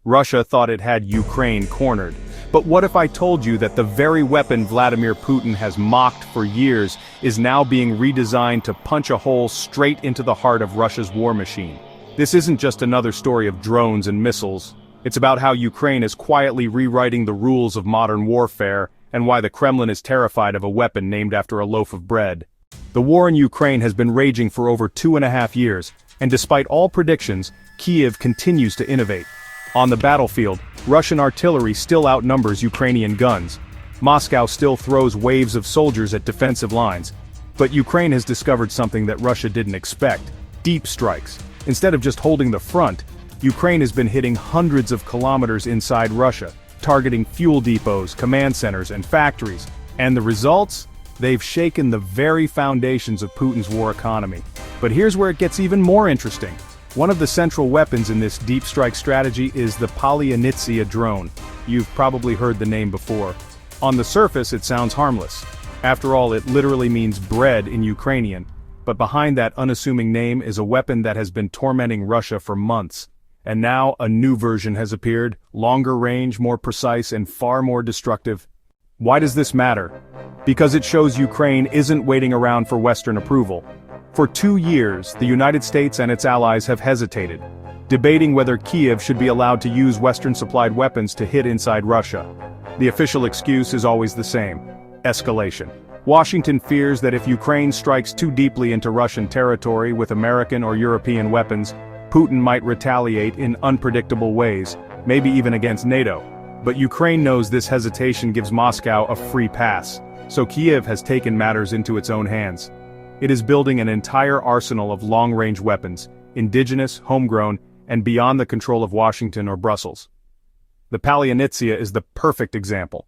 Russia thought it had Ukraine cornered. But what if I told you that the very weapon Vladimir Putin has mocked for years is now being redesigned to punch a hole straight into the heart of Russia's war machine? This isn't just another story of drones and missiles. It's about how Ukraine is quietly rewriting the rules of modern warfare, and why the Kremlin is terrified of a weapon named after a loaf of bread. The war in Ukraine has been raging for over 2.5 years, and despite all predictions, Kyiv continues to innovate. On the battlefield, Russian artillery still outnumbers Ukrainian guns. Moscow still throws waves of soldiers at defensive lines. But Ukraine has discovered something that Russia didn't expect: deep strikes. Instead of just holding the front, Ukraine has been hitting hundreds of kilometers inside Russia, targeting fuel depots, command centers, and factories. And the results? They've shaken the very foundations of Putin's war economy. But here's where it gets even more interesting. One of the central weapons in this deep strike strategy is the Polyanitsia drone. You've probably heard the name before. On the surface, it sounds harmless. After all, it literally means bread in Ukrainian. But behind that unassuming name is a weapon that has been tormenting Russia for months. And now a new version has appeared, longer range, more precise, and far more destructive. Why does this matter? Because it shows Ukraine isn't waiting around for Western approval. For 2 years, the United States and its allies have hesitated, debating whether Kyiv should be allowed to use Western-supplied weapons to hit inside Russia. The official excuse is always the same: escalation. Washington fears that if Ukraine strikes too deeply into Russian territory with American or European weapons, Putin might retaliate in unpredictable ways, maybe even against NATO. But Ukraine knows this hesitation gives Moscow a free pass, so Kyiv has taken matters into its own hands. It is building an entire arsenal of long-range weapons, indigenous, homegrown, and beyond the control of Washington or Brussels. The Polyanitsia is the perfect example.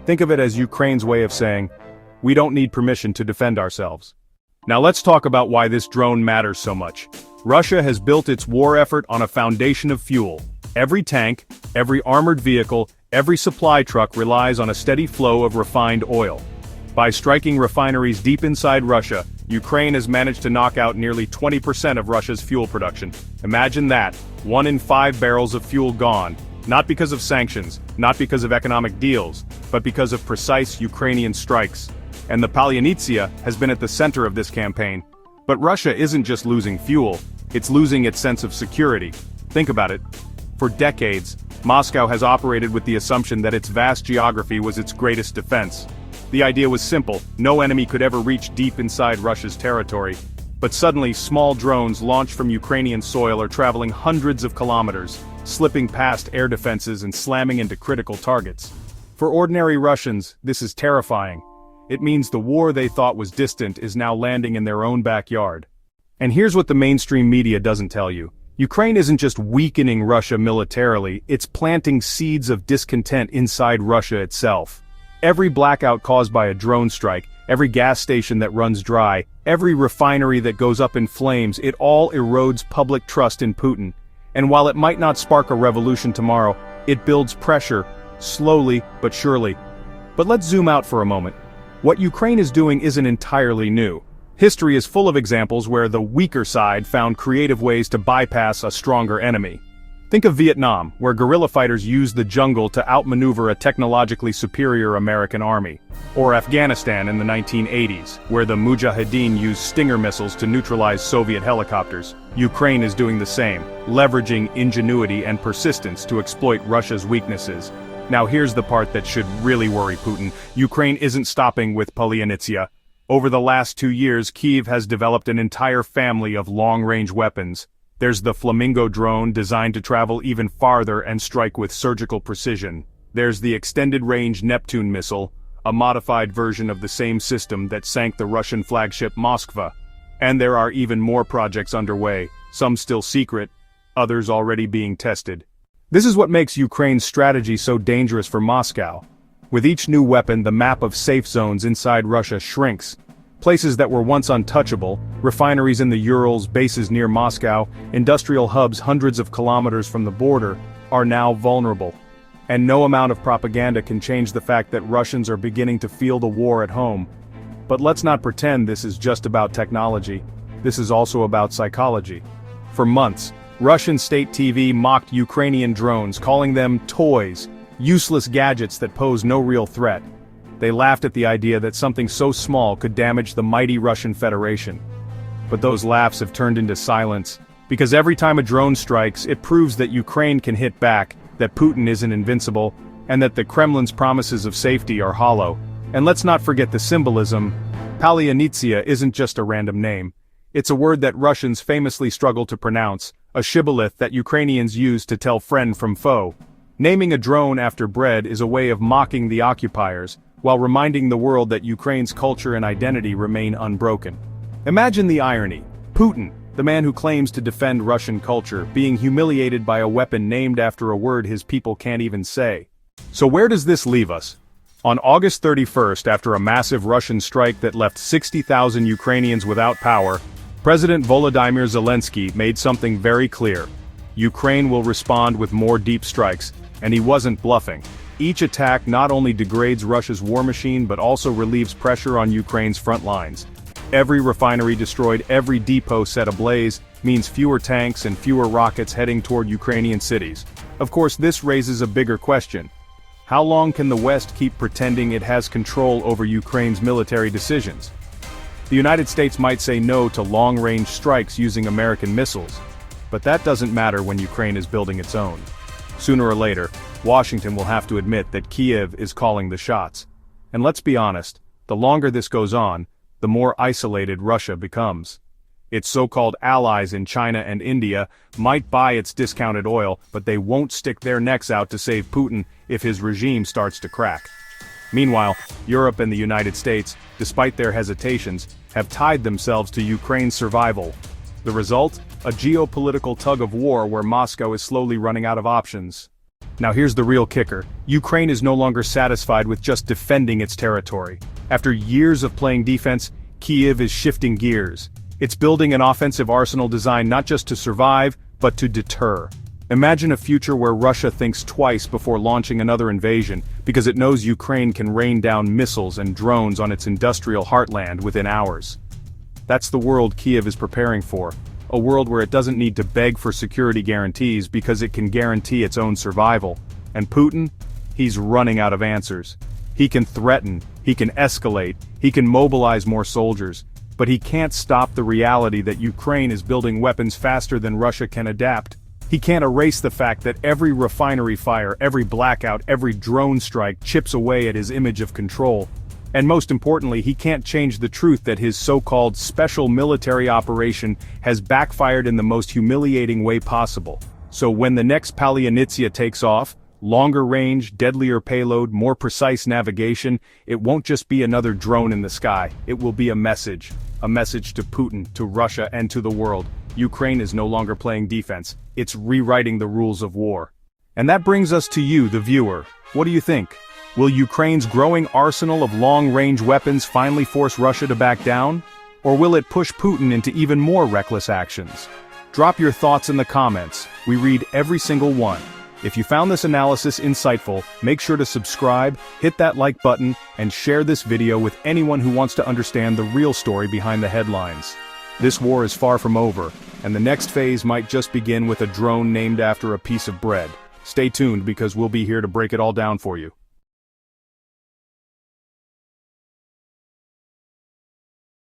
Think of it as Ukraine's way of saying, we don't need permission to defend ourselves. Now let's talk about why this drone matters so much. Russia has built its war effort on a foundation of fuel. Every tank, every armored vehicle, every supply truck relies on a steady flow of refined oil. By striking refineries deep inside Russia, Ukraine has managed to knock out nearly 20% of Russia's fuel production. Imagine that, 1 in 5 barrels of fuel gone, not because of sanctions, not because of economic deals, but because of precise Ukrainian strikes. And the Polyanitsia has been at the center of this campaign. But Russia isn't just losing fuel, it's losing its sense of security. Think about it. For decades, Moscow has operated with the assumption that its vast geography was its greatest defense. The idea was simple: no enemy could ever reach deep inside Russia's territory. But suddenly, small drones launched from Ukrainian soil are traveling hundreds of kilometers, slipping past air defenses and slamming into critical targets. For ordinary Russians, this is terrifying. It means the war they thought was distant is now landing in their own backyard. And here's what the mainstream media doesn't tell you. Ukraine isn't just weakening Russia militarily, it's planting seeds of discontent inside Russia itself. Every blackout caused by a drone strike, every gas station that runs dry, every refinery that goes up in flames, it all erodes public trust in Putin. And while it might not spark a revolution tomorrow, it builds pressure, slowly but surely. But let's zoom out for a moment. What Ukraine is doing isn't entirely new. History is full of examples where the weaker side found creative ways to bypass a stronger enemy. Think of Vietnam, where guerrilla fighters used the jungle to outmaneuver a technologically superior American army. Or Afghanistan in the 1980s, where the Mujahideen used Stinger missiles to neutralize Soviet helicopters. Ukraine is doing the same, leveraging ingenuity and persistence to exploit Russia's weaknesses. Now here's the part that should really worry Putin. Ukraine isn't stopping with Polyanitsia. Over the last 2 years, Kyiv has developed an entire family of long-range weapons. There's the Flamingo drone, designed to travel even farther and strike with surgical precision. There's the extended-range Neptune missile, a modified version of the same system that sank the Russian flagship Moskva. And there are even more projects underway, some still secret, others already being tested. This is what makes Ukraine's strategy so dangerous for Moscow. With each new weapon, the map of safe zones inside Russia shrinks. Places that were once untouchable, refineries in the Urals, bases near Moscow, industrial hubs hundreds of kilometers from the border, are now vulnerable. And no amount of propaganda can change the fact that Russians are beginning to feel the war at home. But let's not pretend this is just about technology. This is also about psychology. For months, Russian state TV mocked Ukrainian drones, calling them toys, useless gadgets that pose no real threat. They laughed at the idea that something so small could damage the mighty Russian Federation. But those laughs have turned into silence, because every time a drone strikes, it proves that Ukraine can hit back, that Putin isn't invincible, and that the Kremlin's promises of safety are hollow. And let's not forget the symbolism. Palianitsia isn't just a random name. It's a word that Russians famously struggle to pronounce, a shibboleth that Ukrainians use to tell friend from foe. Naming a drone after bread is a way of mocking the occupiers, while reminding the world that Ukraine's culture and identity remain unbroken. Imagine the irony. Putin, the man who claims to defend Russian culture, being humiliated by a weapon named after a word his people can't even say. So where does this leave us? On August 31st, after a massive Russian strike that left 60,000 Ukrainians without power, President Volodymyr Zelensky made something very clear. Ukraine will respond with more deep strikes, and he wasn't bluffing. Each attack not only degrades Russia's war machine but also relieves pressure on Ukraine's front lines. Every refinery destroyed, every depot set ablaze, means fewer tanks and fewer rockets heading toward Ukrainian cities. Of course, this raises a bigger question. How long can the West keep pretending it has control over Ukraine's military decisions? The United States might say no to long-range strikes using American missiles, but that doesn't matter when Ukraine is building its own. Sooner or later, Washington will have to admit that Kiev is calling the shots. And let's be honest, the longer this goes on, the more isolated Russia becomes. Its so-called allies in China and India might buy its discounted oil, but they won't stick their necks out to save Putin if his regime starts to crack. Meanwhile, Europe and the United States, despite their hesitations, have tied themselves to Ukraine's survival. The result? A geopolitical tug-of-war where Moscow is slowly running out of options. Now here's the real kicker. Ukraine is no longer satisfied with just defending its territory. After years of playing defense, Kiev is shifting gears. It's building an offensive arsenal designed not just to survive, but to deter. Imagine a future where Russia thinks twice before launching another invasion, because it knows Ukraine can rain down missiles and drones on its industrial heartland within hours. That's the world Kiev is preparing for, a world where it doesn't need to beg for security guarantees because it can guarantee its own survival. And Putin? He's running out of answers. He can threaten, he can escalate, he can mobilize more soldiers, but he can't stop the reality that Ukraine is building weapons faster than Russia can adapt. He can't erase the fact that every refinery fire, every blackout, every drone strike chips away at his image of control. And most importantly, he can't change the truth that his so-called special military operation has backfired in the most humiliating way possible. So when the next Palianitsia takes off, longer range, deadlier payload, more precise navigation, it won't just be another drone in the sky, it will be a message to Putin, to Russia, and to the world. Ukraine is no longer playing defense, it's rewriting the rules of war. And that brings us to you, the viewer. What do you think? Will Ukraine's growing arsenal of long-range weapons finally force Russia to back down? Or will it push Putin into even more reckless actions? Drop your thoughts in the comments, we read every single one. If you found this analysis insightful, make sure to subscribe, hit that like button, and share this video with anyone who wants to understand the real story behind the headlines. This war is far from over, and the next phase might just begin with a drone named after a piece of bread. Stay tuned because we'll be here to break it all down for you.